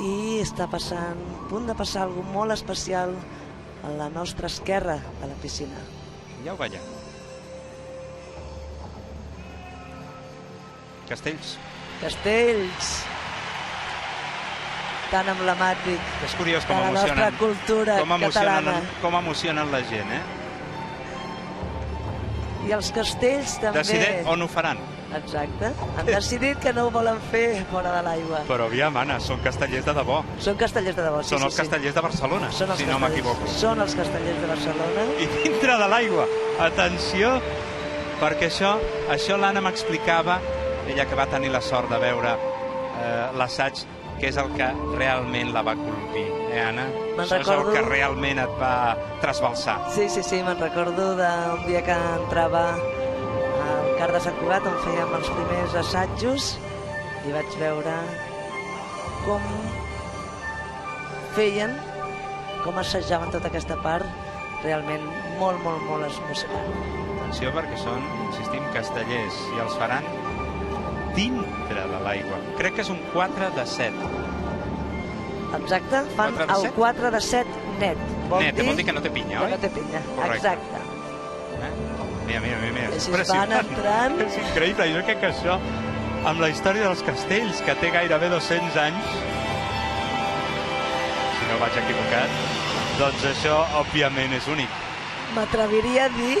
i està passant, a punt de passar alguna cosa molt especial a la nostra esquerra de la piscina. Ja ho veiem. Castells. Castells, tan emblemàtic És curiós com de la nostra emocionen, cultura catalana. com emocionen la gent, eh? I els castells també... Decident on ho faran. Exacte. Han decidit que no ho volen fer fora de l'aigua. Però aviam, Anna, són castellers de debò. Són castellers de debò, sí, Són els castellers de Barcelona, si no m'equivoco. Són els castellers de Barcelona. I dintre de l'aigua. Atenció, perquè això l'Anna m'explicava, ella que va tenir la sort de veure l'assaig, que és el que realment la va colpir, Anna? Això és el que realment et va trasbalsar. Sí, me'n recordo d'un dia que entrava al Car de Sant Cugat, on fèiem els primers assajos, i vaig veure com feien, com assajaven tota aquesta part, realment molt emocionant. Atenció, perquè són, insistim, castellers, i els faran dintre de l'aigua. Crec que és un 4 de 7. Exacte, fan el 4 de 7 net. Vol dir que no té pinya, oi? Que no té pinya, exacte. Mira, és impressionant. És increïble, jo crec que això, amb la història dels castells, que té gairebé 200 anys, si no vaig equivocat, doncs això, òbviament, és únic. M'atreviria a dir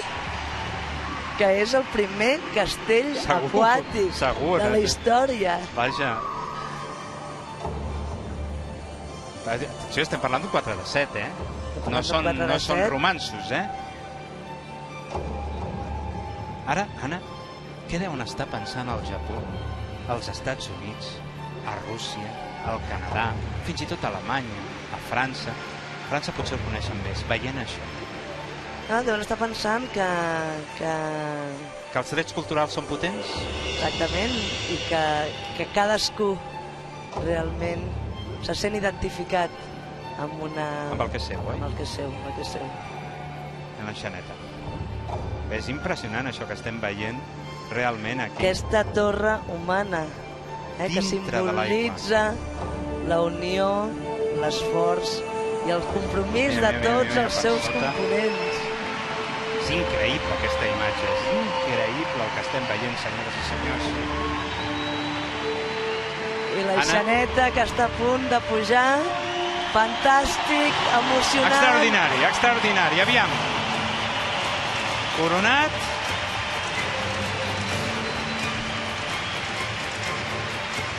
que és el primer castell aquàtic de la història. Vaja. Atenció, estem parlant d'un 4 de 7, eh? No són romansos, eh? Ara, Anna, què deuen estar pensant al Japó, als Estats Units, a Rússia, al Canadà, fins i tot a Alemanya, a França? França potser ho coneixen més, veient això. Deuen estar pensant que els drets culturals són potents? Exactament, i que cadascú realment se sent identificat amb el que és seu, oi? Amb el que és seu. En la Xaneta. És impressionant això que estem veient realment aquí. Aquesta torre humana, que simbolitza la unió, l'esforç i el compromís de tots els seus components. És increïble aquesta imatge, és increïble el que estem veient, senyores i senyors. I la Xaneta, que està a punt de pujar, fantàstic, emocionant. Extraordinari, aviam. Coronat.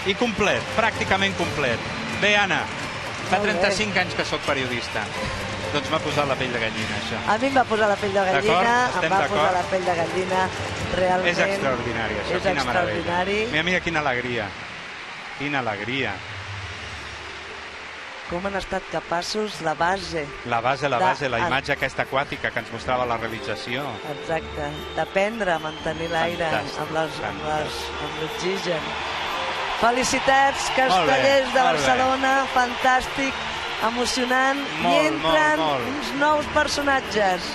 I complet, pràcticament complet. Bé, Anna, fa 35 anys que sóc periodista. Doncs m'ha posat la pell de gallina, això. A mi em va posar la pell de gallina, em va posar la pell de gallina, realment. És extraordinari, això, quina meravella. Mira, quina alegria. Quina alegria. Com han estat capaços, la base, la imatge aquesta aquàtica que ens mostrava la realització. Exacte, d'aprendre a mantenir l'aire amb l'oxigen. Felicitats, castellers de Barcelona, fantàstic, emocionant, i entren uns nous personatges.